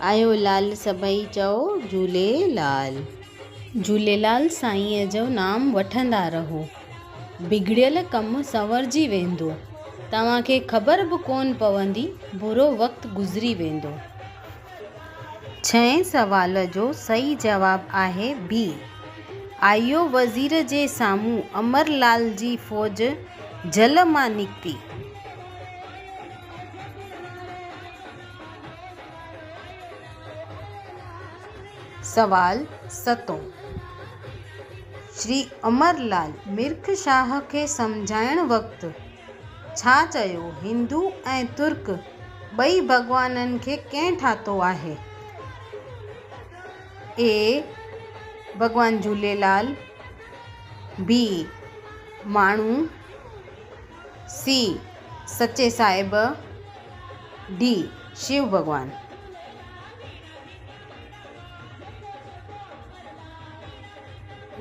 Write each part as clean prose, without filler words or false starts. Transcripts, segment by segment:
आयो लाल सभई चओ झूलेलाल। झूलेलाल साईंअ जो नाम वठंदा रहो, बिगड़ियल कमु संवरजी वेंदो। तव्हांखे ख़बर बि कोन पवंदी, बुरो वक़्तु गुज़री वेंदो। 6 सवाल जो सही जवाब आहे बी। आयो वज़ीर जे साम्हूं अमरलाल जी फ़ौज जल मां निकिती। सवाल 7 श्री अमरलाल मिर्ख शाह खे सम्झाइण वक़्तु छा चयो? हिंदू ऐं तुर्क ॿई भॻवाननि खे कंहिं ठातो आहे? ए भॻवान झूलेलाल, बी माण्हू, सी सचे साहिब, डी शिव भॻवान।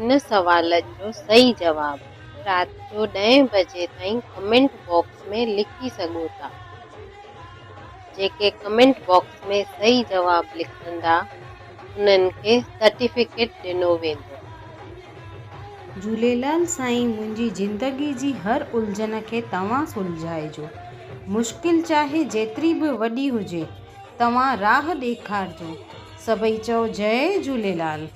इन सवालनि जो सही जवाबु राति जो 10 बजे ताईं कमेंट बॉक्स में लिखी सघो था। जेके कमेंट बॉक्स में सही जवाबु लिखंदा उन्हनि खे सर्टिफिकेट ॾिनो वेंदो। झूलेलाल साईं मुंहिंजी ज़िंदगी जी हर उलझन खे तव्हां सुलझाइजो। मुश्किल चाहे जेतिरी बि वॾी हुजे, तव्हां राह ॾेखारिजो। सभई चओ जय झूलेलाल।